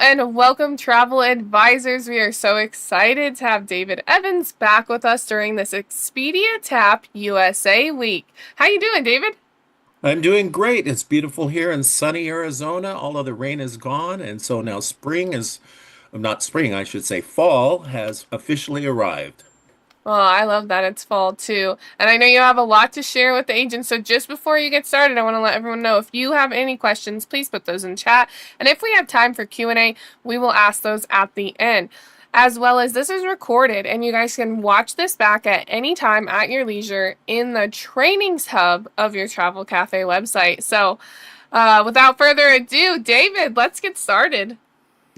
and welcome, travel advisors. We are so excited to have David Evans back with us during this Expedia TAAP USA week. How you doing, David? I'm doing great. It's beautiful here in sunny Arizona. All of the rain is gone, and so now spring is, not spring, I should say, fall has officially arrived. Well, I love that it's fall too. And I know you have a lot to share with the agents. So just before you get started, I want to let everyone know if you have any questions, please put those in chat. And if we have time for Q&A, we will ask those at the end. As well as this is recorded and you guys can watch this back at any time at your leisure in the trainings hub of your Travel Cafe website. So, without further ado, David, let's get started.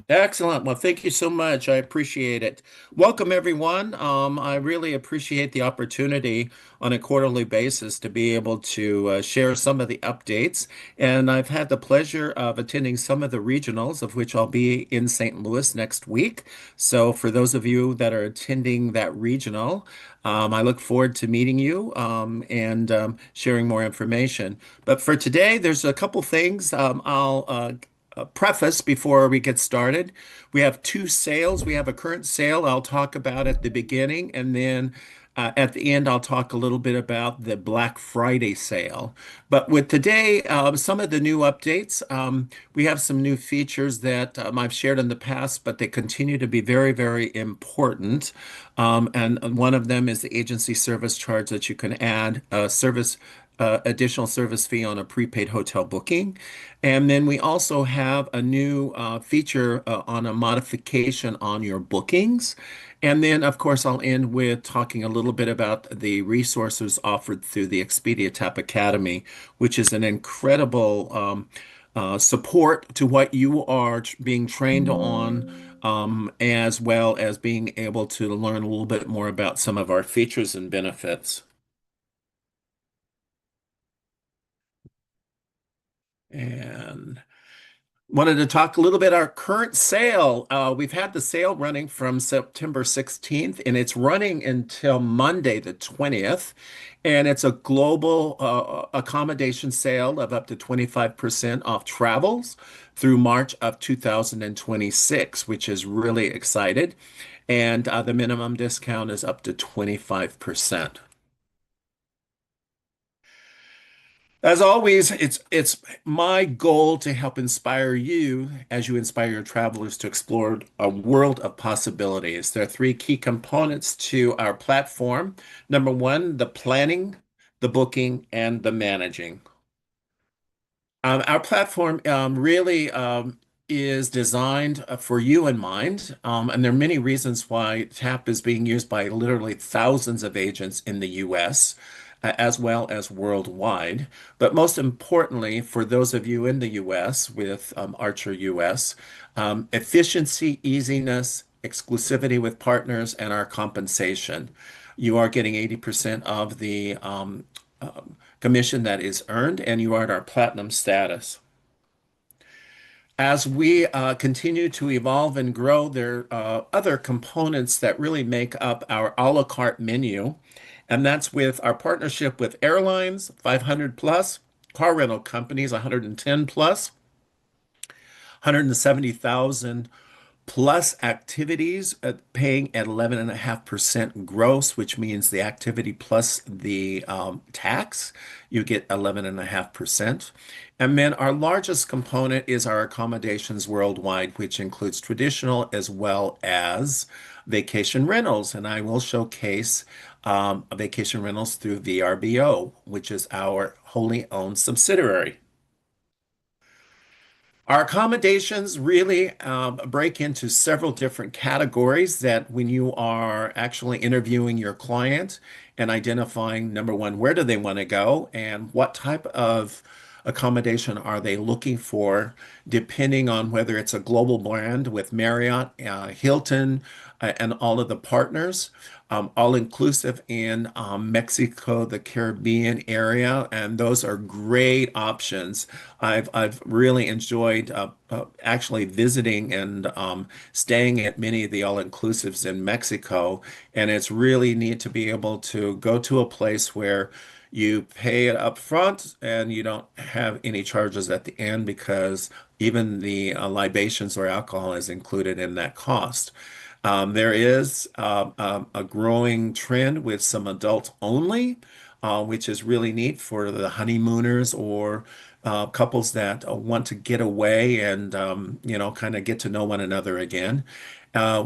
Excellent. Well, thank you so much. I appreciate it. Welcome, everyone. I really appreciate the opportunity on a quarterly basis to be able to share some of the updates. And I've had the pleasure of attending some of the regionals, of which I'll be in St. Louis next week. So, for those of you that are attending that regional, I look forward to meeting you and sharing more information. But for today, there's a couple things I'll preface before we get started. We have two sales. We have a current sale I'll talk about at the beginning, and then at the end, I'll talk a little bit about the Black Friday sale. But with today, some of the new updates, we have some new features that I've shared in the past, but they continue to be very, very important. And one of them is the agency service charge that you can add additional service fee on a prepaid hotel booking. And then we also have a new feature on a modification on your bookings. And then, of course, I'll end with talking a little bit about the resources offered through the Expedia TAAP Academy, which is an incredible support to what you are being trained on, as well as being able to learn a little bit more about some of our features and benefits. And wanted to talk a little bit our current sale. We've had the sale running from September 16th, and it's running until Monday, the 20th. And it's a global accommodation sale of up to 25% off travels through March of 2026, which is really excited. And the minimum discount is up to 25%. As always, it's my goal to help inspire you as you inspire your travelers to explore a world of possibilities. There are three key components to our platform. Number one, the planning, the booking, and the managing. Our platform really is designed for you in mind, and there are many reasons why TAP is being used by literally thousands of agents in the US, as well as worldwide. But most importantly, for those of you in the US with Archer US, efficiency, easiness, exclusivity with partners, and our compensation. You are getting 80% of the commission that is earned, and you are at our platinum status. As we continue to evolve and grow, there are other components that really make up our a la carte menu, and that's with our partnership with airlines, 500 plus, car rental companies, 110 plus, 170,000 plus activities paying at 11.5% gross, which means the activity plus the tax, you get 11.5%. And then our largest component is our accommodations worldwide, which includes traditional as well as vacation rentals. And I will showcase vacation rentals through VRBO, which is our wholly owned subsidiary. Our accommodations really break into several different categories that when you are actually interviewing your client and identifying, number one, where do they want to go and what type of accommodation are they looking for, depending on whether it's a global brand with Marriott, Hilton, and all of the partners, all inclusive in Mexico, the Caribbean area, and those are great options. I've really enjoyed actually visiting and staying at many of the all-inclusives in Mexico, and it's really neat to be able to go to a place where You pay it up front and you don't have any charges at the end because even the libations or alcohol is included in that cost. There is a growing trend with some adults only, which is really neat for the honeymooners or couples that want to get away and kind of get to know one another again.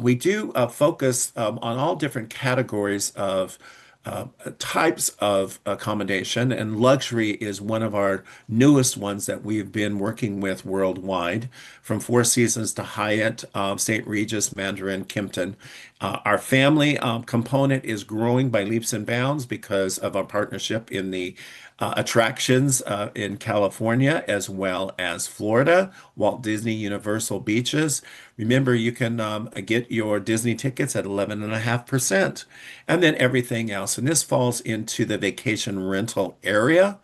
We do focus on all different categories of uh, types of accommodation, and luxury is one of our newest ones that we've been working with worldwide, from Four Seasons to Hyatt, St. Regis, Mandarin, Kimpton. Our family component is growing by leaps and bounds because of our partnership in the attractions in California as well as Florida, Walt Disney Universal Beaches. Remember, you can get your Disney tickets at 11.5%, and then everything else. And this falls into the vacation rental area.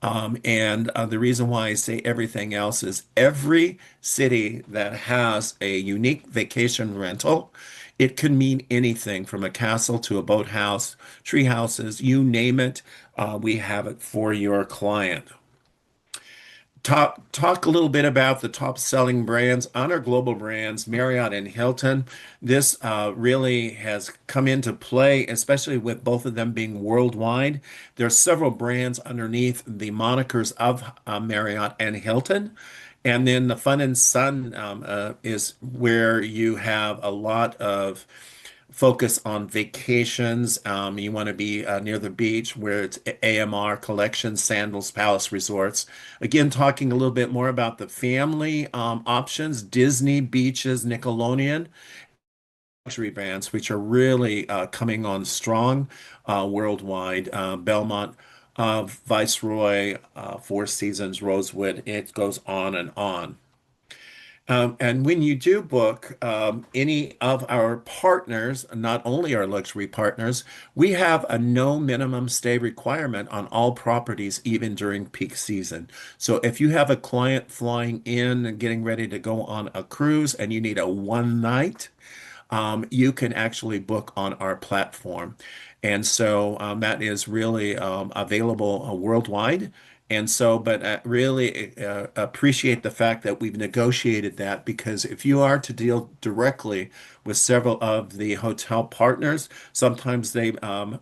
And the reason why I say everything else is every city that has a unique vacation rental, it could mean anything from a castle to a boathouse, tree houses, you name it, we have it for your client. Talk a little bit about the top selling brands on our global brands, Marriott and Hilton. This really has come into play, especially with both of them being worldwide. There are several brands underneath the monikers of Marriott and Hilton. And then the Fun and Sun is where you have a lot of focus on vacations. You want to be near the beach where it's AMR Collections, Sandals, Palace Resorts. Again, talking a little bit more about the family options, Disney, beaches, Nickelodeon, luxury brands, which are really coming on strong worldwide. Belmont, Viceroy, Four Seasons, Rosewood, it goes on and on. And when you do book any of our partners, not only our luxury partners, we have a no minimum stay requirement on all properties, even during peak season. So if you have a client flying in and getting ready to go on a cruise and you need a one night, you can actually book on our platform. And so that is really available worldwide. And so, but really appreciate the fact that we've negotiated that, because if you are to deal directly with several of the hotel partners, sometimes they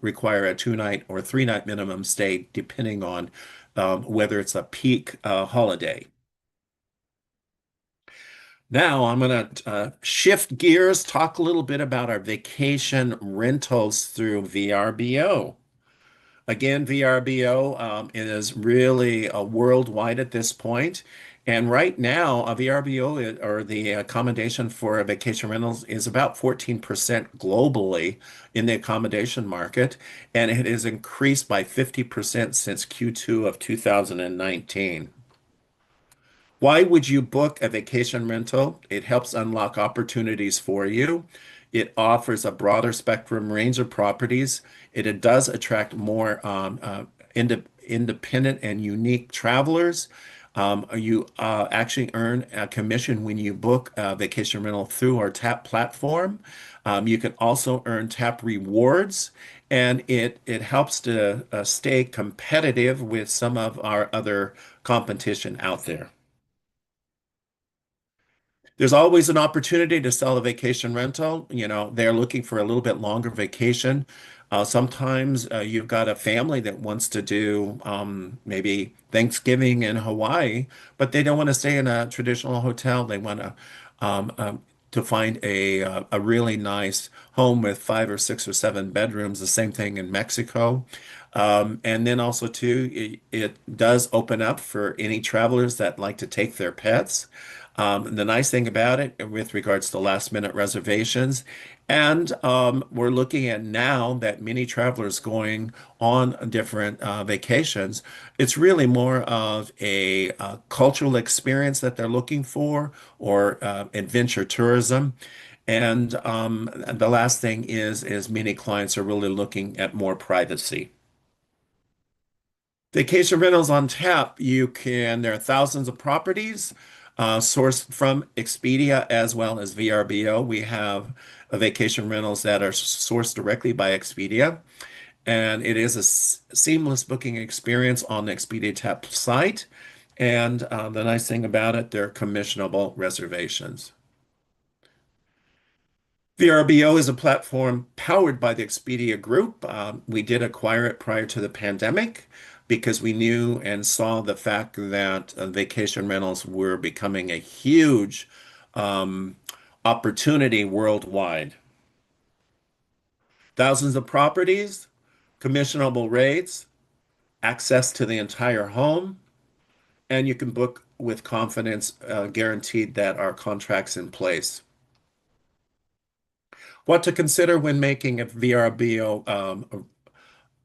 require a 2 night or 3 night minimum stay, depending on whether it's a peak holiday. Now I'm going to shift gears, talk a little bit about our vacation rentals through VRBO. Again, VRBO is really worldwide at this point. And right now, a VRBO or the accommodation for vacation rentals is about 14% globally in the accommodation market. And it has increased by 50% since Q2 of 2019. Why would you book a vacation rental? It helps unlock opportunities for you. It offers a broader spectrum range of properties. It does attract more independent and unique travelers. You actually earn a commission when you book a vacation rental through our TAAP platform. You can also earn TAAP rewards, and it helps to stay competitive with some of our other competition out there. There's always an opportunity to sell a vacation rental. You know, they're looking for a little bit longer vacation. Sometimes you've got a family that wants to do maybe Thanksgiving in Hawaii, but they don't want to stay in a traditional hotel. They want to find a really nice home with 5 or 6 or 7 bedrooms. The same thing in Mexico. And then also too, it does open up for any travelers that like to take their pets. The nice thing about it with regards to last minute reservations, and we're looking at now that many travelers going on different vacations, it's really more of a, cultural experience that they're looking for, or adventure tourism. And the last thing is many clients are really looking at more privacy. Vacation rentals on tap, there are thousands of properties sourced from Expedia as well as VRBO. We have vacation rentals that are sourced directly by Expedia. And it is a seamless booking experience on the Expedia TAAP site. And the nice thing about it, they're commissionable reservations. VRBO is a platform powered by the Expedia Group. We did acquire it prior to the pandemic because we knew and saw the fact that vacation rentals were becoming a huge um, opportunity worldwide. Thousands of properties, commissionable rates, access to the entire home, and you can book with confidence, guaranteed that our contract's in place. What to consider when making a VRBO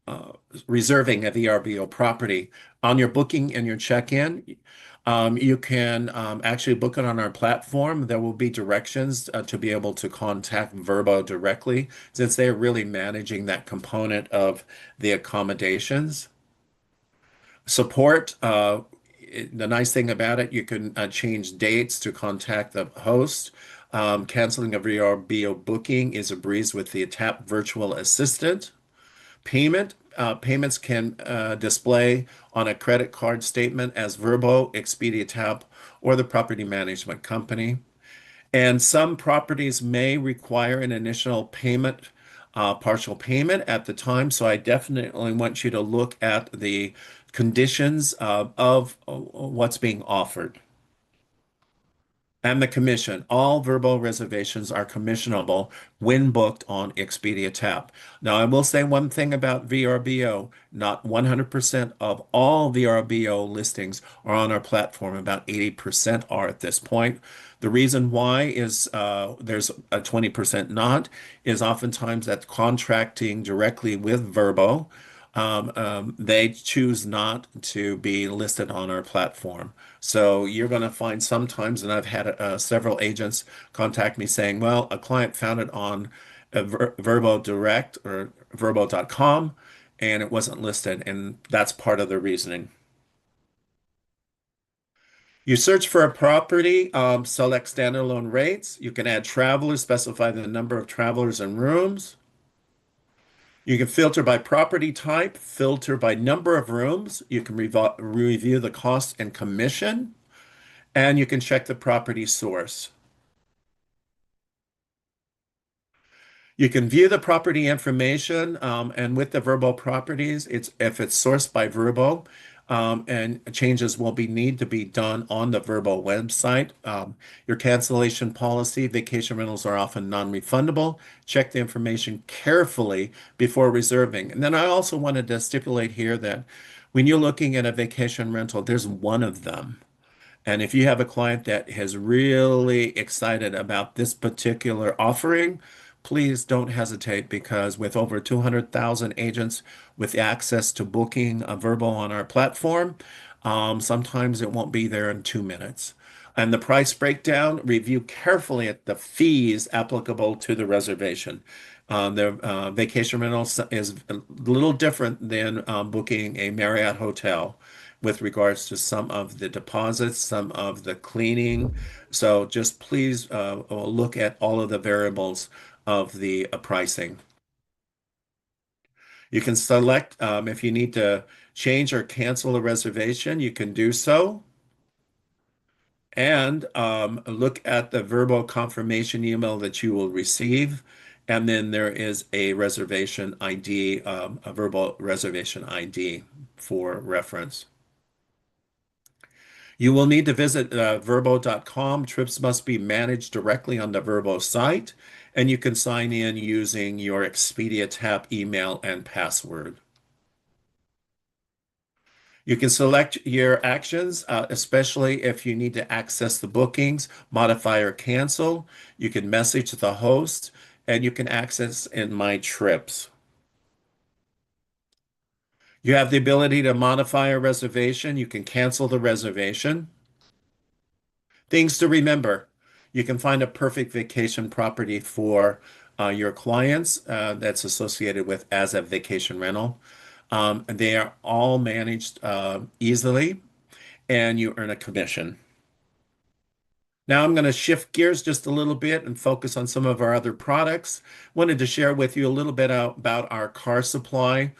uh, reserving a VRBO property. On your booking and your check-in, you can actually book it on our platform. There will be directions to be able to contact Verbo directly, since they're really managing that component of the accommodations. Support, the nice thing about it, you can change dates to contact the host. Canceling a VRBO booking is a breeze with the TAAP virtual assistant. Payments can display on a credit card statement as Verbo, Expedia TAAP, or the property management company. And some properties may require an initial payment, partial payment at the time. So I definitely want you to look at the conditions of what's being offered. And the commission. All verbal reservations are commissionable when booked on Expedia TAAP. Now, I will say one thing about VRBO. Not 100% of all VRBO listings are on our platform. About 80% are at this point. The reason why is there's a 20% not, is oftentimes that contracting directly with Verbo, they choose not to be listed on our platform. So you're going to find sometimes, and I've had several agents contact me saying, well, a client found it on Verbo Direct or Verbo.com and it wasn't listed. And that's part of the reasoning. You search for a property, select standalone rates. You can add travelers, specify the number of travelers and rooms. You can filter by property type, filter by number of rooms. You can review the cost and commission, and you can check the property source. You can view the property information, and with the Verbo properties, it's if it's sourced by Verbo, and changes will be need to be done on the Verbo website. Your cancellation policy, vacation rentals are often non-refundable. Check the information carefully before reserving. And then I also wanted to stipulate here that when you're looking at a vacation rental, there's one of them. And if you have a client that is really excited about this particular offering, please don't hesitate, because with over 200,000 agents with access to booking a Verbo on our platform, sometimes it won't be there in 2 minutes. And the price breakdown, review carefully at the fees applicable to the reservation. The vacation rental is a little different than booking a Marriott hotel with regards to some of the deposits, some of the cleaning. So just please look at all of the variables of the pricing. You can select if you need to change or cancel a reservation, you can do so. And look at the verbal confirmation email that you will receive. And then there is a reservation ID, a verbal reservation ID for reference. You will need to visit Verbo.com. Trips must be managed directly on the Verbo site, and you can sign in using your Expedia TAAP email and password. You can select your actions, especially if you need to access the bookings, modify or cancel. You can message the host, and you can access in My Trips. You have the ability to modify a reservation. You can cancel the reservation. Things to remember. You can find a perfect vacation property for your clients that's associated with as a vacation rental. They are all managed easily, and you earn a commission. Now I'm going to shift gears just a little bit and focus on some of our other products. Wanted to share with you a little bit about our car supply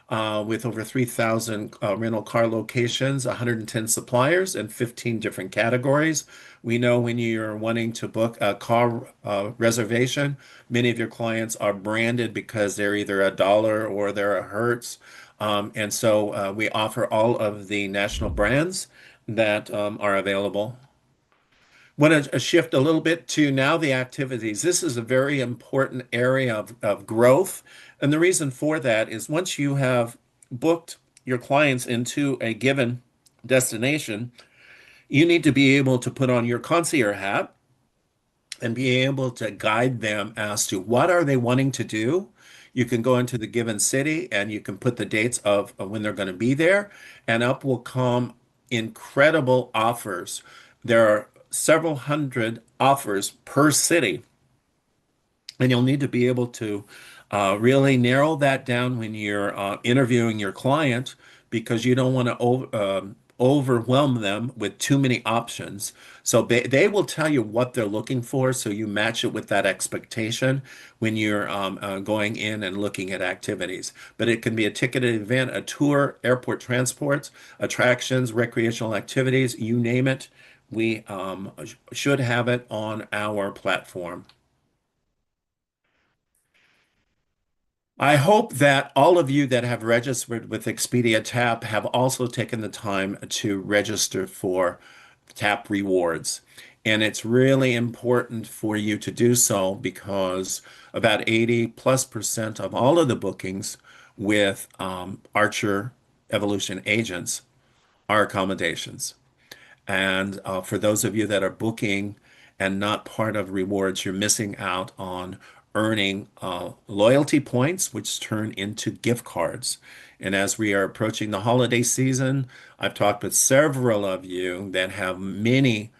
with over 3,000 rental car locations, 110 suppliers, and 15 different categories. We know when you're wanting to book a car reservation, many of your clients are branded because they're either a Dollar or they're a Hertz. And so we offer all of the national brands that are available. Want to shift a little bit to now the activities. This is a very important area of growth. And the reason for that is once you have booked your clients into a given destination, you need to be able to put on your concierge hat and be able to guide them as to what are they wanting to do. You can go into the given city and you can put the dates of when they're going to be there, and up will come incredible offers. There are several hundred offers per city, and you'll need to be able to really narrow that down when you're interviewing your client because you don't want to overwhelm them with too many options. So they will tell you what they're looking for, so you match it with that expectation when you're going in and looking at activities. But it can be a ticketed event, a tour, airport transports, attractions, recreational activities, you name it. We should have it on our platform. I hope that all of you that have registered with Expedia TAAP have also taken the time to register for TAAP rewards. And it's really important for you to do so because about 80+% of all of the bookings with Archer Evolution agents are accommodations. And for those of you that are booking and not part of rewards, you're missing out on earning loyalty points, which turn into gift cards. And as we are approaching the holiday season, I've talked with several of you that have many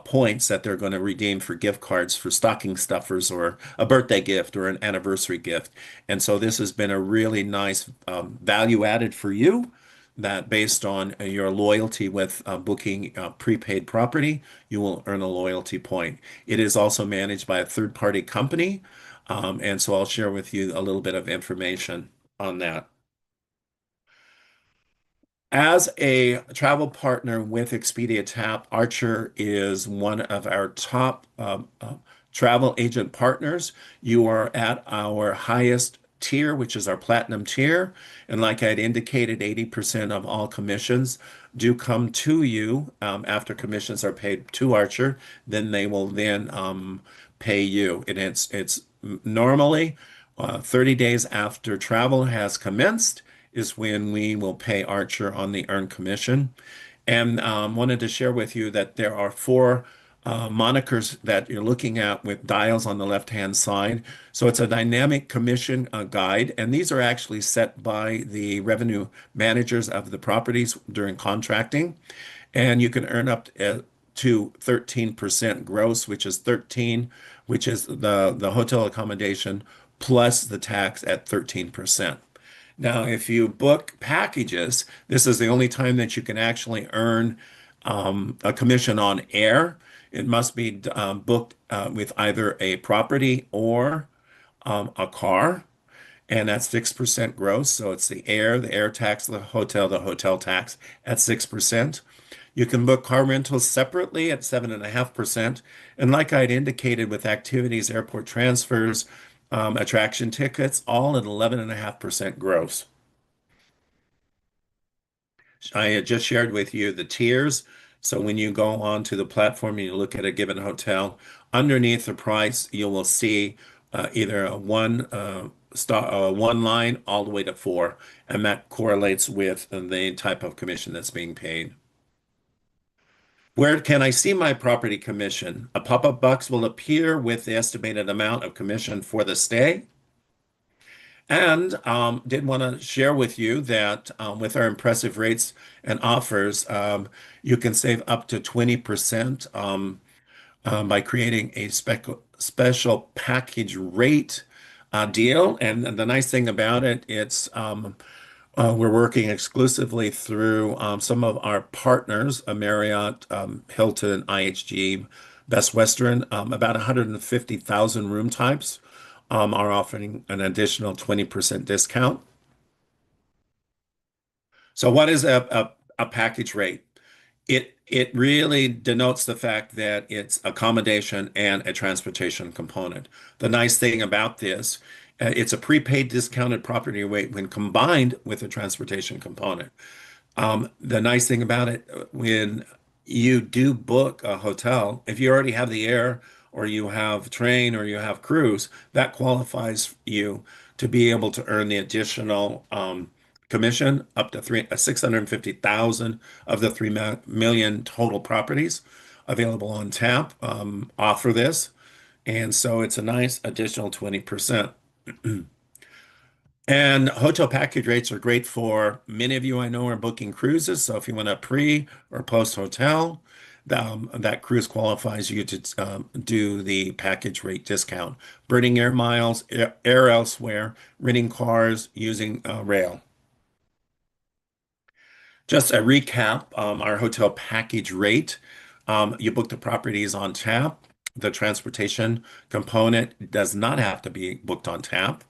points that they're going to redeem for gift cards for stocking stuffers or a birthday gift or an anniversary gift. And so this has been a really nice value added for you that based on your loyalty with booking prepaid property, you will earn a loyalty point. It is also managed by a third-party company. And so I'll share with you a little bit of information on that. As a travel partner with Expedia TAAP, Archer is one of our top travel agent partners. You are at our highest tier, which is our platinum tier. And like I had indicated, 80% of all commissions do come to you after commissions are paid to Archer. Then they will then pay you. And it's normally 30 days after travel has commenced is when we will pay Archer on the earned commission. And wanted to share with you that there are four monikers that you're looking at with dials on the left-hand side. So it's a dynamic commission guide, and these are actually set by the revenue managers of the properties during contracting. And you can earn to 13% gross, which is 13, which is the hotel accommodation plus the tax at 13%. Now, if you book packages, this is the only time that you can actually earn a commission on air. It must be booked with either a property or a car, and that's 6% gross. So it's the air tax, the hotel tax at 6%. You can book car rentals separately at 7.5%. And like I'd indicated with activities, airport transfers, attraction tickets, all at 11.5% gross. I had just shared with you the tiers. So when you go onto the platform and you look at a given hotel, underneath the price, you will see either a one line all the way to four, and that correlates with the type of commission that's being paid. Where can I see my property commission? A pop-up box will appear with the estimated amount of commission for the stay. And did want to share with you that with our impressive rates and offers, you can save up to 20% by creating a special package rate deal. And the nice thing about it, it's we're working exclusively through some of our partners, Marriott, Hilton, IHG, Best Western, about 150,000 room types, are offering an additional 20% discount. So what is a package rate? It really denotes the fact that it's accommodation and a transportation component. The nice thing about this, it's a prepaid discounted property rate when combined with a transportation component. The nice thing about it, when you do book a hotel, if you already have the air or you have train or you have cruise, that qualifies you to be able to earn the additional commission up to 650,000 of the 3 million total properties available on tap offer this. And so it's a nice additional 20%. And hotel package rates are great for many of you I know are booking cruises. So if you want a pre or post hotel, that cruise qualifies you to do the package rate discount. Burning air miles, air elsewhere, renting cars, using rail. Just a recap, our hotel package rate. You book the properties on tap. The transportation component does not have to be booked on tap.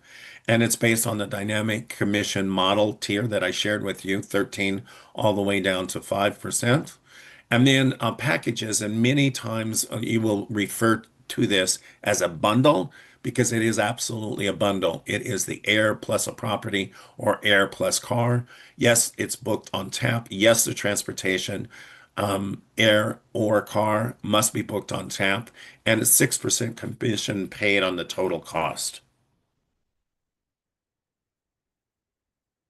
And it's based on the dynamic commission model tier that I shared with you, 13 all the way down to 5%. And then packages, and many times you will refer to this as a bundle because it is absolutely a bundle. It is the air plus a property or air plus car. Yes, it's booked on tap. Yes, the transportation, air or car must be booked on tap, and a 6% commission paid on the total cost.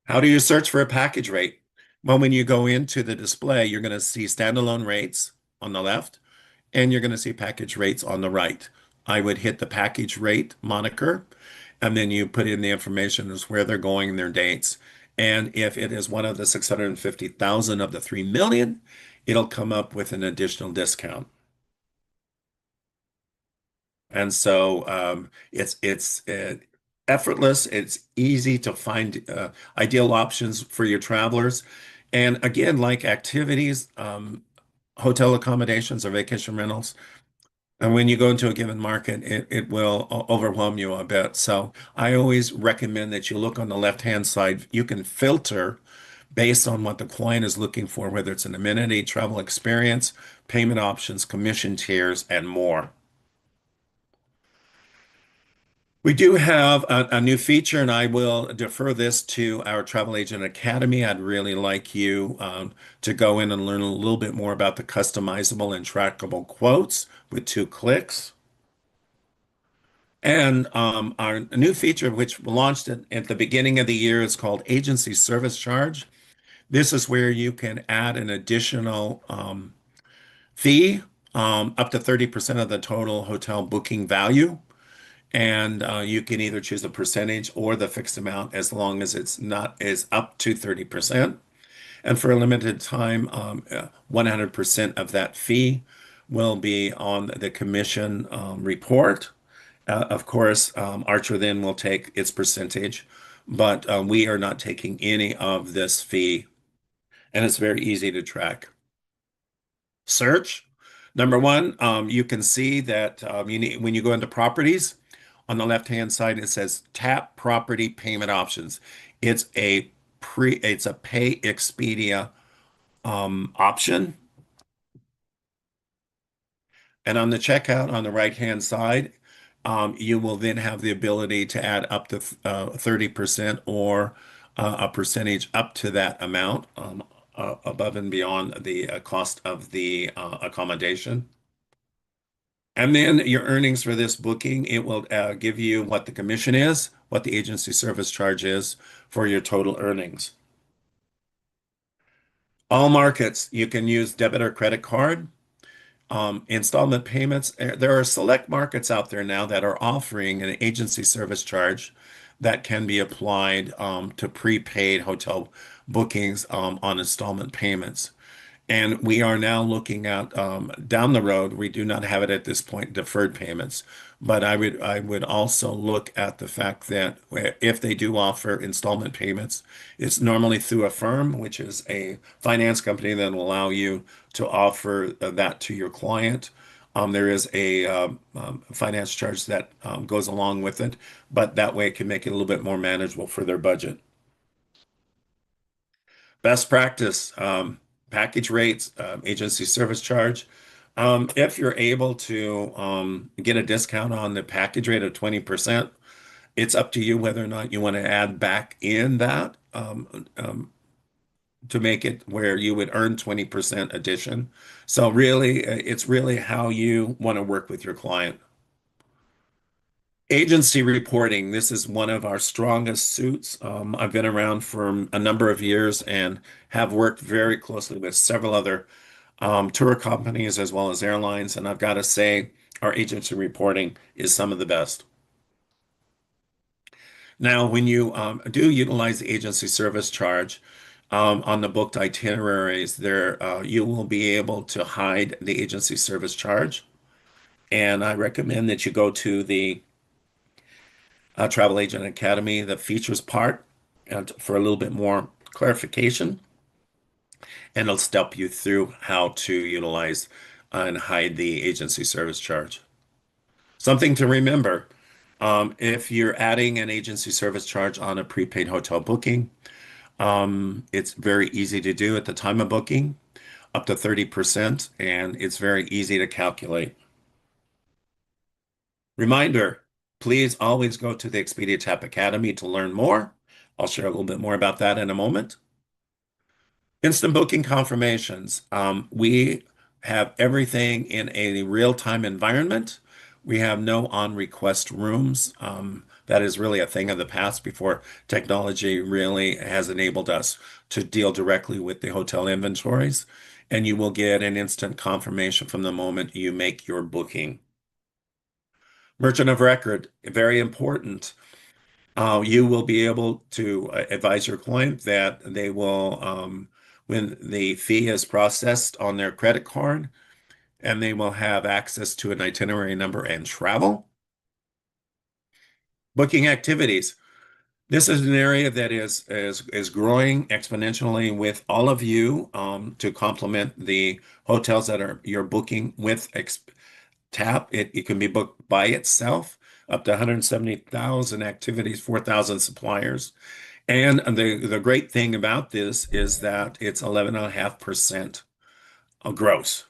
How do you search for a package rate? Well, when you go into the display, you're going to see standalone rates on the left, and you're going to see package rates on the right. I would hit the package rate moniker, and then you put in the information as where they're going and their dates. And if it is one of the 650,000 of the 3 million, it'll come up with an additional discount. And so it's effortless. It's easy to find ideal options for your travelers. And again, like activities, hotel accommodations or vacation rentals, and when you go into a given market, it will overwhelm you a bit. So I always recommend that you look on the left-hand side. You can filter based on what the client is looking for, whether it's an amenity, travel experience, payment options, commission tiers, and more. We do have a new feature, and I will defer this to our Travel Agent Academy. I'd really like you to go in and learn a little bit more about the customizable and trackable quotes with 2 clicks. And our new feature, which launched at the beginning of the year, is called Agency Service Charge. This is where you can add an additional fee up to 30% of the total hotel booking value. And you can either choose a percentage or the fixed amount as long as it's not is up to 30%. And for a limited time, 100% of that fee will be on the commission report. Of course, Archer then will take its percentage, but we are not taking any of this fee, and it's very easy to track. Search. Number one, you can see that you need when you go into properties on the left-hand side, it says tap property payment options. It's a pay Expedia option. And on the checkout on the right-hand side, you will then have the ability to add up to 30% or a percentage up to that amount above and beyond the cost of the accommodation. And then your earnings for this booking, it will give you what the commission is, what the agency service charge is for your total earnings. All markets, you can use debit or credit card. Installment payments. There are select markets out there now that are offering an agency service charge that can be applied to prepaid hotel bookings on installment payments. And we are now looking at down the road. We do not have it at this point, deferred payments. But I would also look at the fact that if they do offer installment payments, it's normally through a firm, which is a finance company that will allow you to offer that to your client. There is a finance charge that goes along with it, but that way it can make it a little bit more manageable for their budget. Best practice, package rates, agency service charge. If you're able to get a discount on the package rate of 20%, it's up to you whether or not you want to add back in that to make it where you would earn 20% addition. So really, it's really how you want to work with your client. Agency reporting, this is one of our strongest suits. I've been around for a number of years and have worked very closely with several other tour companies as well as airlines. And I've got to say, our agency reporting is some of the best. Now, when you do utilize the agency service charge on the booked itineraries, there you will be able to hide the agency service charge. And I recommend that you go to the Travel Agent Academy, the features part, and for a little bit more clarification, and it'll step you through how to utilize and hide the agency service charge. Something to remember, if you're adding an agency service charge on a prepaid hotel booking, it's very easy to do at the time of booking, up to 30%, and it's very easy to calculate. Reminder, please always go to the Expedia TAAP Academy to learn more. I'll share a little bit more about that in a moment. Instant booking confirmations. We have everything in a real-time environment. We have no on-request rooms. That is really a thing of the past before technology really has enabled us to deal directly with the hotel inventories. And you will get an instant confirmation from the moment you make your booking. Merchant of record, very important. You will be able to advise your client that they will, when the fee is processed on their credit card, and they will have access to an itinerary number and travel. Booking activities. This is an area that is growing exponentially with all of you to complement the hotels that are you're booking with TAAP. It can be booked by itself, up to 170,000 activities, 4,000 suppliers. And the great thing about this is that it's 11.5% of gross,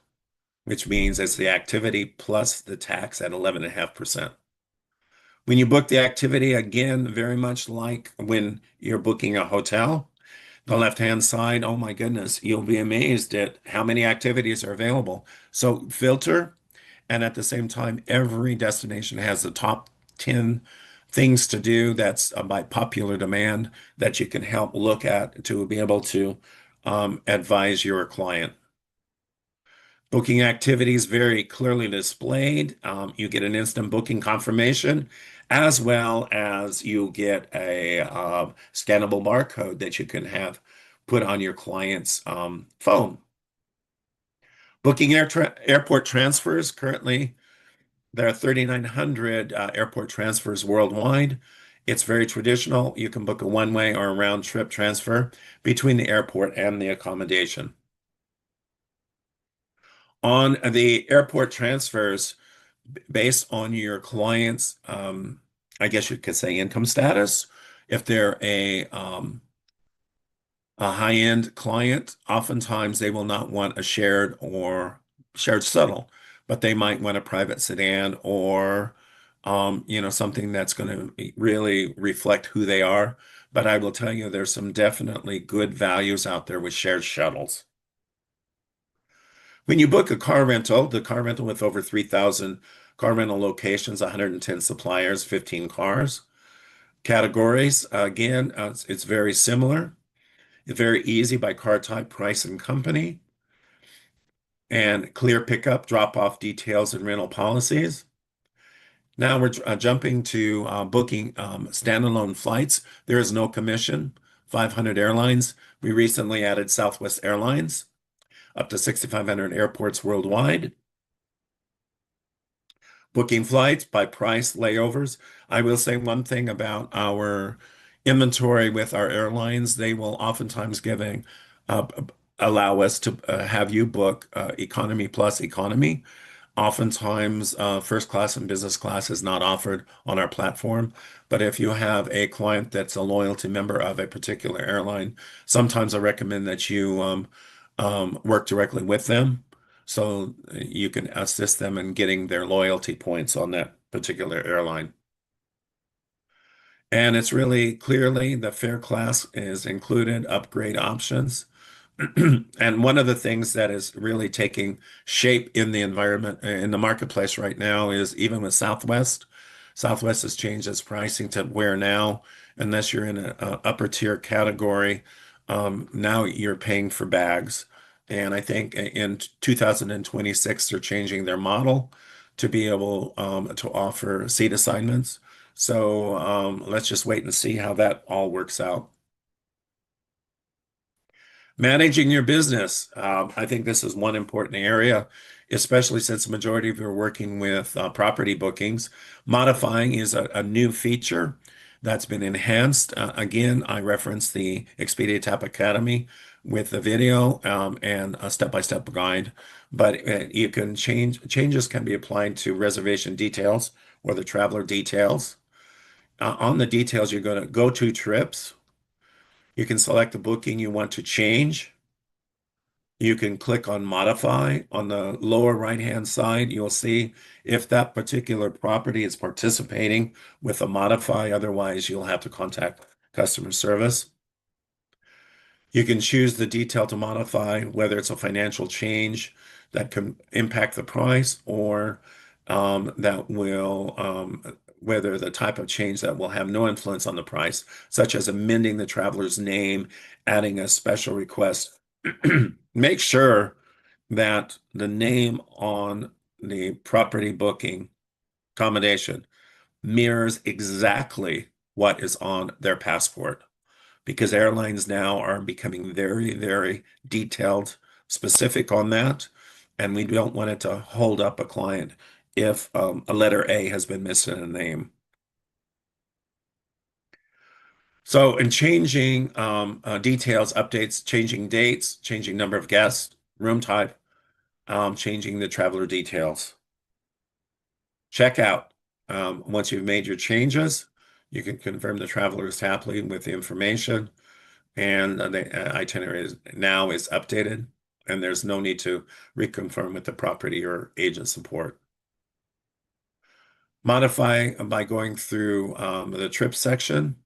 which means it's the activity plus the tax at 11.5%. When you book the activity, again, very much like when you're booking a hotel, the left-hand side, oh my goodness, you'll be amazed at how many activities are available. So filter, and at the same time, every destination has the top 10 things to do that's by popular demand that you can help look at to be able to advise your client. Booking activities very clearly displayed. You get an instant booking confirmation, as well as you get a scannable barcode that you can have put on your client's phone. Booking airport transfers. Currently, there are 3,900 airport transfers worldwide. It's very traditional. You can book a one-way or a round-trip transfer between the airport and the accommodation. On the airport transfers, based on your client's, I guess you could say income status, if they're a high-end client, oftentimes they will not want a shared or shared shuttle, but they might want a private sedan or something that's going to really reflect who they are. But I will tell you, there's some definitely good values out there with shared shuttles. When you book a car rental, the car rental with over 3,000 car rental locations, 110 suppliers, 15 cars. Categories, again, it's very similar. It's very easy by car type, price, and company. And clear pickup, drop-off details, and rental policies. Now we're jumping to booking standalone flights. There is no commission. 500 airlines. We recently added Southwest Airlines, up to 6,500 airports worldwide. Booking flights by price, layovers. I will say one thing about our inventory with our airlines. They will oftentimes uh, allow us to have you book economy plus economy. Oftentimes, first class and business class is not offered on our platform. But if you have a client that's a loyalty member of a particular airline, sometimes I recommend that you work directly with them so you can assist them in getting their loyalty points on that particular airline. And it's really clearly the fare class is included, upgrade options. And one of the things that is really taking shape in the environment, in the marketplace right now is even with Southwest. Southwest has changed its pricing to where now, unless you're in a upper tier category, now you're paying for bags. And I think in 2026, they're changing their model to be able to offer seat assignments. So let's just wait and see how that all works out. Managing your business. I think this is one important area, especially since the majority of you are working with property bookings. Modifying is a new feature that's been enhanced. Again, I referenced the Expedia TAAP Academy with the video and a step-by-step guide. But you can changes can be applied to reservation details or the traveler details. On the details, you're going to go to trips. You can select the booking you want to change. You can click on modify. On the lower right-hand side, you'll see if that particular property is participating with a modify. Otherwise, you'll have to contact customer service. You can choose the detail to modify, whether it's a financial change that can impact the price or whether the type of change that will have no influence on the price, such as amending the traveler's name, adding a special request. Make sure that the name on the property booking accommodation mirrors exactly what is on their passport because airlines now are becoming very, very detailed, specific on that. And we don't want it to hold up a client if a letter A has been missing in a name. So in changing details, updates, changing dates, changing number of guests, room type, changing the traveler details. Check out. Once you've made your changes, you can confirm the traveler is happy with the information and the itinerary now is updated, and there's no need to reconfirm with the property or agent support. Modify by going through the trip section.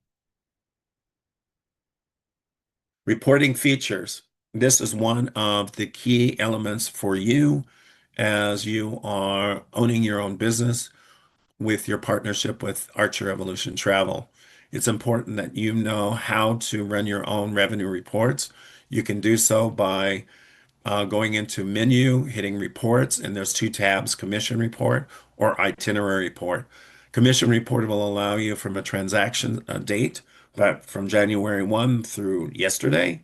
Reporting features. This is one of the key elements for you as you are owning your own business with your partnership with Archer Evolution Travel. It's important that you know how to run your own revenue reports. You can do so by going into menu, hitting reports, and there's two tabs, commission report or itinerary report. Commission report will allow you from a transaction date, but from January 1 through yesterday,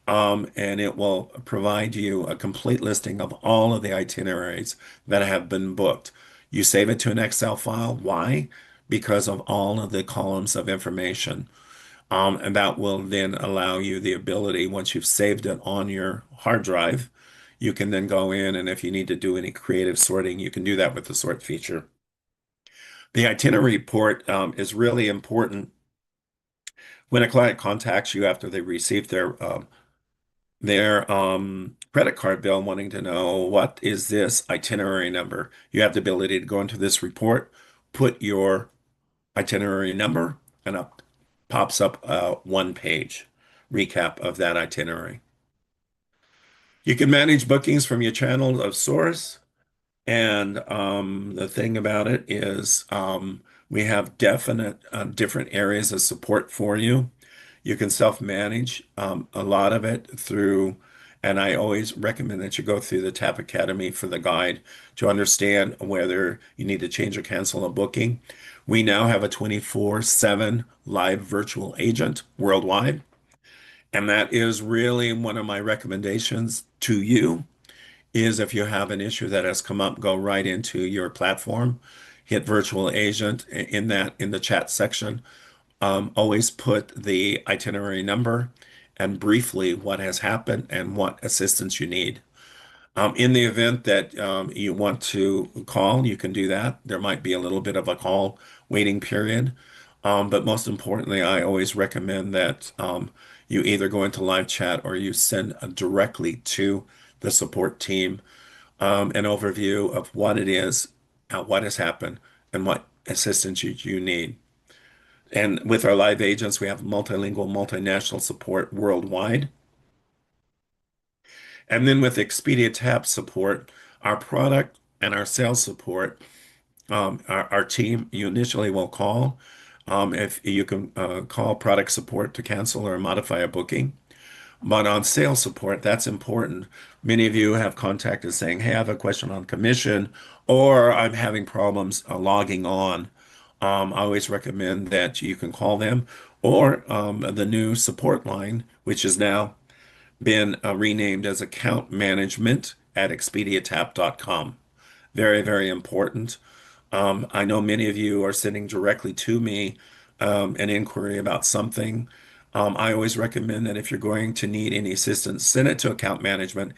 and it will provide you a complete listing of all of the itineraries that have been booked. You save it to an Excel file. Why? Because of all of the columns of information. And that will then allow you the ability, once you've saved it on your hard drive, you can then go in and if you need to do any creative sorting, you can do that with the sort feature. The itinerary report is really important when a client contacts you after they receive their credit card bill wanting to know what is this itinerary number. You have the ability to go into this report, put your itinerary number, and up pops up a one-page recap of that itinerary. You can manage bookings from your channel of source. And the thing about it is we have definite different areas of support for you. You can self-manage a lot of it through, and I always recommend that you go through the TAAP Academy for the guide to understand whether you need to change or cancel a booking. We now have a 24/7 live virtual agent worldwide, and that is really one of my recommendations to you is if you have an issue that has come up, go right into your platform, hit virtual agent in the chat section. Always put the itinerary number and briefly what has happened and what assistance you need. In the event that you want to call, you can do that. There might be a little bit of a call waiting period. But most importantly, I always recommend that you either go into live chat or you send directly to the support team an overview of what it is, what has happened, and what assistance you need. And with our live agents, we have multilingual, multinational support worldwide. And then with Expedia TAAP support, our product and our sales support, our team, you initially will call. If you can call product support to cancel or modify a booking. But on sales support, that's important. Many of you have contacted saying, hey, I have a question on commission, or I'm having problems logging on. I always recommend that you can call them, or the new support line, which has now been renamed as account management at expediatapp.com. Very, very important. I know many of you are sending directly to me an inquiry about something. I always recommend that if you're going to need any assistance, send it to account management.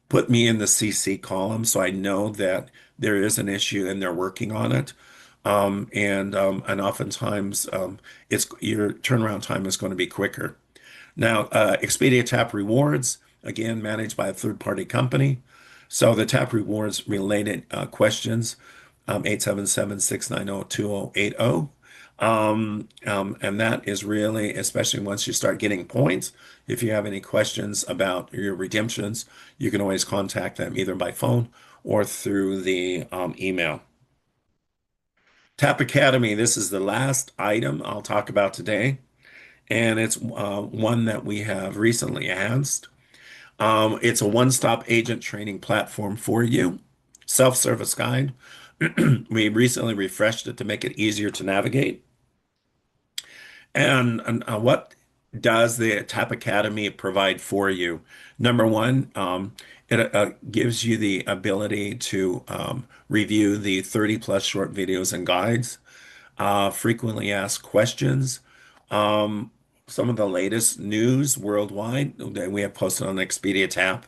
Put me in the CC column so I know that there is an issue and they're working on it. And oftentimes it's your turnaround time is going to be quicker. Now, Expedia TAAP Rewards, again, managed by a third-party company. So the TAAP Rewards related questions, 877-690-2080. And that is really, especially once you start getting points, if you have any questions about your redemptions, you can always contact them either by phone or through the email. TAAP Academy, this is the last item I'll talk about today, and it's one that we have recently enhanced. It's a one-stop agent training platform for you, self-service guide. We recently refreshed it to make it easier to navigate. And what does the TAP Academy provide for you? Number one, it gives you the ability to review the 30 plus short videos and guides, frequently asked questions, um, some of the latest news worldwide that we have posted on Expedia TAP,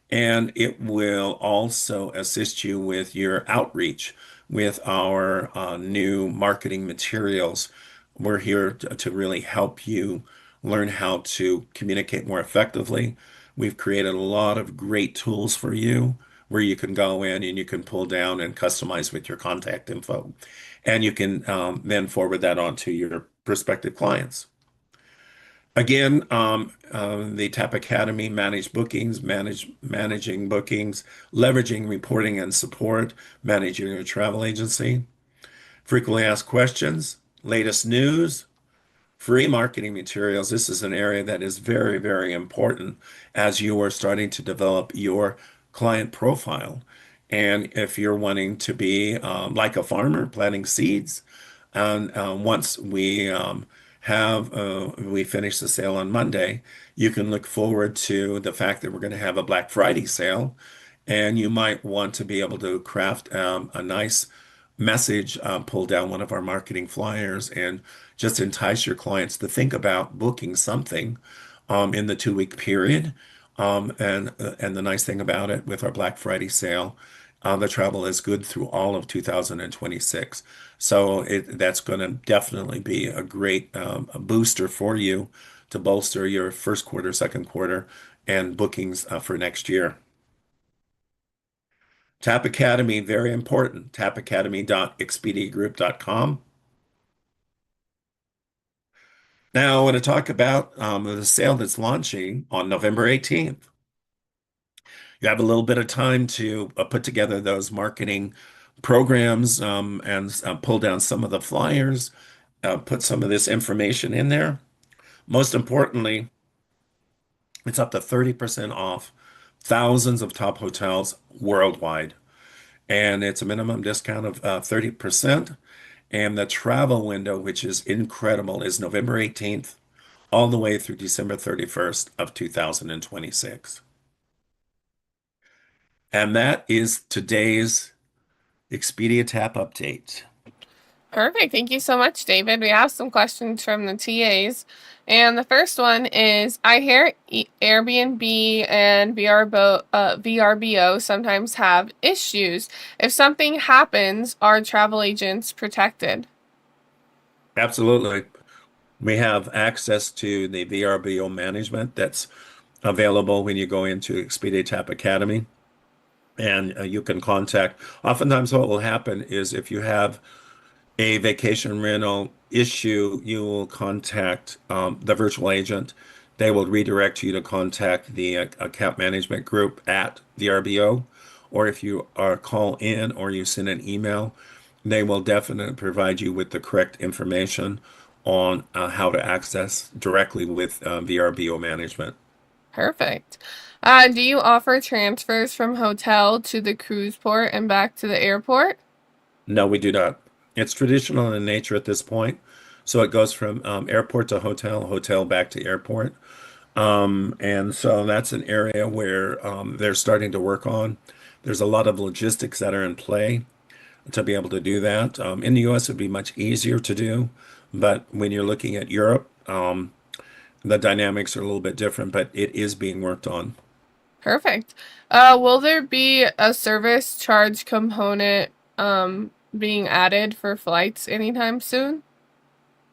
and it will also assist you with your outreach with our new marketing materials. We're here to really help you learn how to communicate more effectively. We've created a lot of great tools for you where you can go in and you can pull down and customize with your contact info. And you can then forward that on to your prospective clients. Again, the TAP Academy managing bookings, leveraging reporting and support, managing your travel agency, frequently asked questions, latest news, free marketing materials. This is an area that is very, very important as you are starting to develop your client profile. And if you're wanting to be like a farmer planting seeds, and once we finish the sale on Monday, you can look forward to the fact that we're going to have a Black Friday sale, and you might want to be able to craft a nice message, pull down one of our marketing flyers, and just entice your clients to think about booking something in the 2 week period. And the nice thing about it with our Black Friday sale, the travel is good through all of 2026. So that's going to definitely be a great a booster for you to bolster your first quarter, second quarter, and bookings for next year. TAP Academy, very important. tapacademy.expediagroup.com. Now, I want to talk about the sale that's launching on November 18th. You have a little bit of time to put together those marketing programs and pull down some of the flyers, put some of this information in there. Most importantly, it's up to 30% off thousands of top hotels worldwide. And it's a minimum discount of 30%. And the travel window, which is incredible, is November 18th all the way through December 31st of 2026. And that is today's Expedia TAP update. Perfect. Thank you so much, David. We have some questions from the TAs. And the first one is I hear Airbnb and VRBO sometimes have issues. If something happens, are travel agents protected? Absolutely. We have access to the VRBO management that's available when you go into Expedia TAAP Academy. And you can contact. Oftentimes, what will happen is if you have a vacation rental issue, you will contact the virtual agent. They will redirect you to contact the account management group at the RBO. Or if you are call in or you send an email, they will definitely provide you with the correct information on how to access directly with VRBO management. Perfect. Do you offer transfers from hotel to the cruise port and back to the airport? No, we do not. It's traditional in nature at this point. So it goes from airport to hotel, hotel back to airport. And so that's an area where they're starting to work on. There's a lot of logistics that are in play to be able to do that. In the US, it'd be much easier to do, but when you're looking at Europe, the dynamics are a little bit different, but it is being worked on. Perfect. Will there be a service charge component being added for flights anytime soon?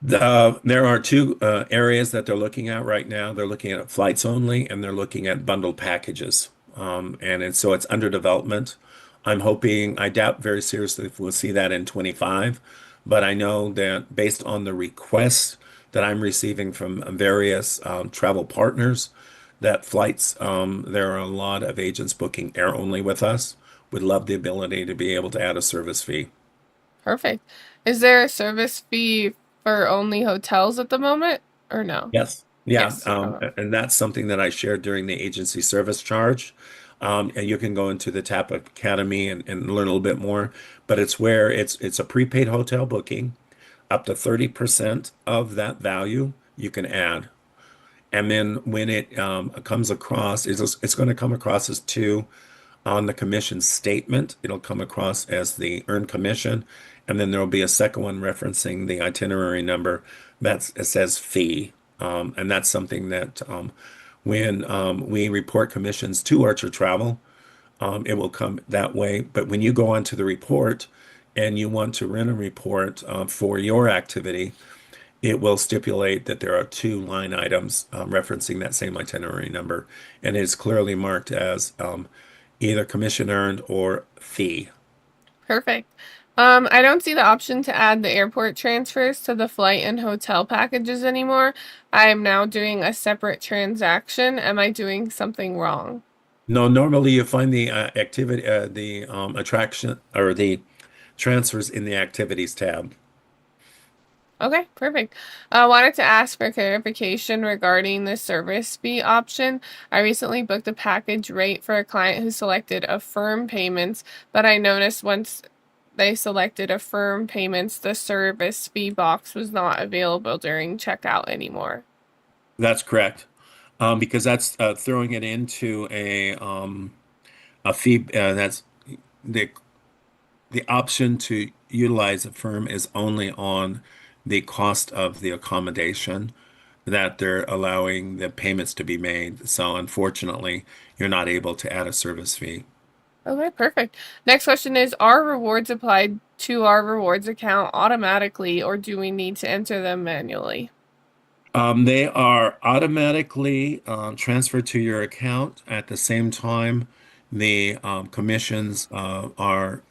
There are two areas that they're looking at right now. They're looking at flights only, and they're looking at bundled packages. So it's under development. I doubt very seriously if we'll see that in 25, but I know that based on the requests that I'm receiving from various travel partners, that flights, there are a lot of agents booking air only with us. Would love the ability to be able to add a service fee. Perfect. Is there a service fee for only hotels at the moment or no? Yes. Yeah. Yes. And that's something that I shared during the agency service charge. And you can go into the TAP Academy and learn a little bit more. But it's where it's a prepaid hotel booking. Up to 30% of that value you can add. And then when it comes across, it's going to come across as two on the commission statement. It'll come across as the earned commission. And then there'll be a second one referencing the itinerary number it says fee. And that's something that when we report commissions to Archer Travel, it will come that way. But when you go onto the report and you want to rent a report for your activity, it will stipulate that there are two line items referencing that same itinerary number, and it's clearly marked as either commission earned or fee. Perfect. I don't see the option to add the airport transfers to the flight and hotel packages anymore. I am now doing a separate transaction. Am I doing something wrong? No, normally you find the activity, the attraction or the transfers in the activities tab. Okay, perfect. I wanted to ask for clarification regarding the service fee option. I recently booked a package rate for a client who selected affirm payments, but I noticed once they selected affirm payments, the service fee box was not available during checkout anymore. That's correct, because that's throwing it into a fee. That's the the option to utilize a firm is only on the cost of the accommodation that they're allowing the payments to be made. So unfortunately, you're not able to add a service fee. Okay, perfect. Next question is, are rewards applied to our rewards account automatically, or do we need to enter them manually? They are automatically transferred to your account. At the same time, the commissions are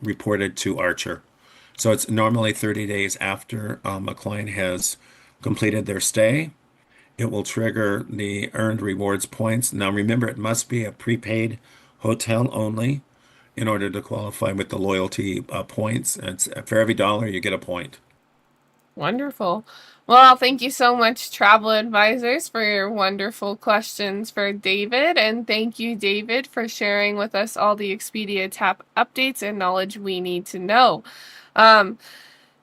reported to Archer. So it's normally 30 days after a client has completed their stay. It will trigger the earned rewards points. Now remember, it must be a prepaid hotel only in order to qualify with the loyalty points. It's for every dollar you get a point. Wonderful. Well, thank you so much, travel advisors, for your wonderful questions for David. And thank you, David, for sharing with us all the Expedia TAAP updates and knowledge we need to know. Um,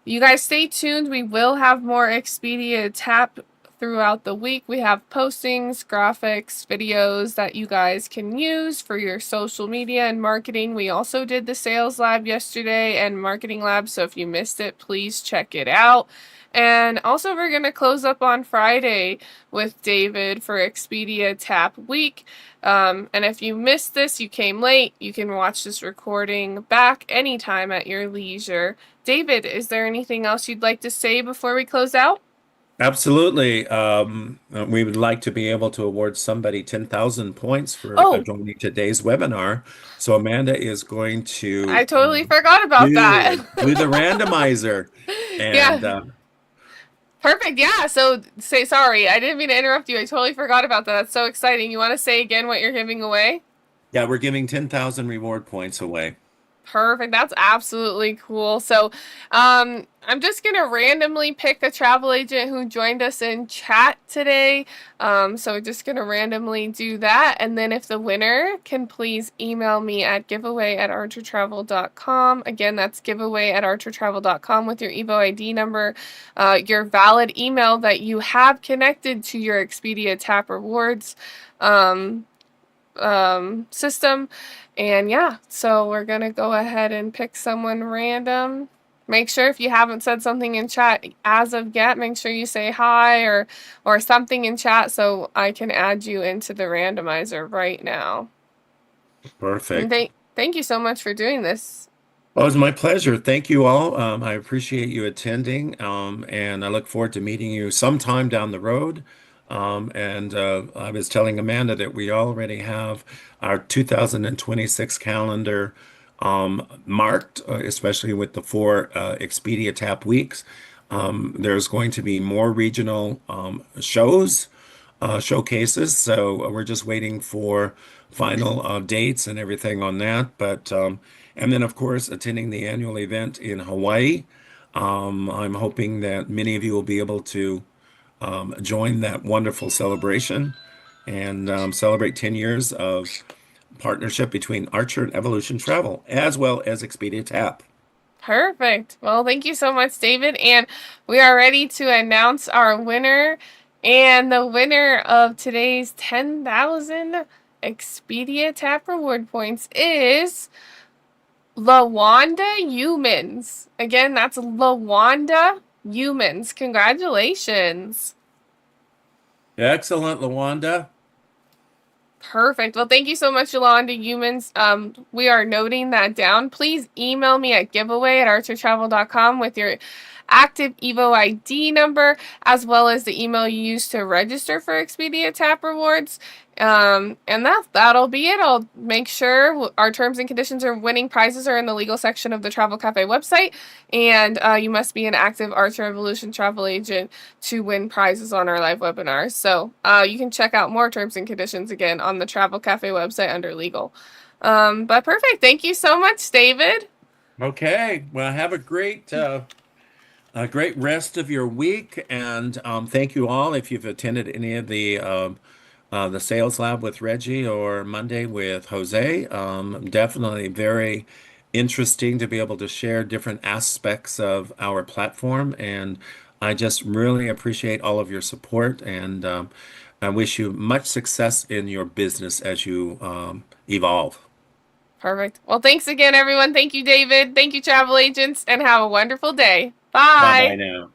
you guys stay tuned. We will have more Expedia TAAP throughout the week. We have postings, graphics, videos that you guys can use for your social media and marketing. We also did the sales lab yesterday and marketing lab, so if you missed it, please check it out. And also, we're going to close up on Friday with David for Expedia TAAP week. And if you missed this, you came late, you can watch this recording back anytime at your leisure. David, is there anything else you'd like to say before we close out? Absolutely. We would like to be able to award somebody 10,000 points for Oh, joining today's webinar. So Amanda is going I to totally forgot about that. do the randomizer. Yeah, And perfect. Yeah, so say sorry. I didn't mean to interrupt you. I totally forgot about that. That's so exciting. You want to say again what you're giving away? yeah, we're giving 10,000 reward points away. Perfect. That's absolutely cool. So, I'm just gonna randomly pick a travel agent who joined us in chat today. So we're just gonna randomly do that, and then if the winner can please email me at giveaway@archertravel.com. Again, that's giveaway@archertravel.com with your Evo ID number, your valid email that you have connected to your Expedia TAAP rewards. Um, system. And yeah, so we're gonna go ahead and pick someone random. Make sure if you haven't said something in chat as of yet, make sure you say hi or something in chat so I can add you into the randomizer right now. And Perfect. thank you so much for doing this. Well, it was my pleasure. Thank you all. I appreciate you attending, and I look forward to meeting you sometime down the road. And I was telling Amanda that we already have our 2026 calendar marked, especially with the four Expedia TAAP weeks. There's going to be more regional showcases. So we're just waiting for final dates and everything on that. But and then of course attending the annual event in Hawaii. I'm hoping that many of you will be able to join that wonderful celebration and celebrate 10 years of partnership between Archer and Evolution Travel, as well as Expedia TAAP. Perfect. Well, thank you so much, David. And we are ready to announce our winner. And the winner of today's 10,000 Expedia TAAP reward points is Lawanda Humans. Again, that's Lawanda Humans. Congratulations. Excellent, Lawanda. Perfect. Well, thank you so much, Yolanda Humans. We are noting that down. Please email me at giveaway@archertravel.com with your active Evo ID number, as well as the email you use to register for Expedia TAAP rewards. And that'll be it. I'll make sure our terms and conditions are winning prizes are in the legal section of the Travel Cafe website, and you must be an active Archer Evolution travel agent to win prizes on our live webinars. So you can check out more terms and conditions again on the Travel Cafe website under legal. But perfect. Thank you so much, David. Okay, well, have a great rest of your week, and thank you all if you've attended any of the sales lab with Reggie or Monday with Jose. Definitely very interesting to be able to share different aspects of our platform, and I just really appreciate all of your support, and I wish you much success in your business as you evolve. Perfect. Well, thanks again, everyone. Thank you, David. Thank you, travel agents, and have a wonderful day. Bye bye Bye. now.